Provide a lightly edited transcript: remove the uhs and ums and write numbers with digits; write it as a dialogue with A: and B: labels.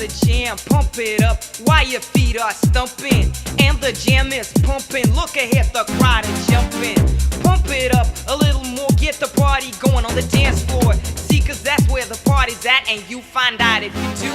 A: the jam, pump it up while your feet are stumping. And the jam is pumping, look ahead, the crowd is jumping. Pump it up a little more, get the party going on the dance floor. See, cause that's where the party's at, and you find out if you do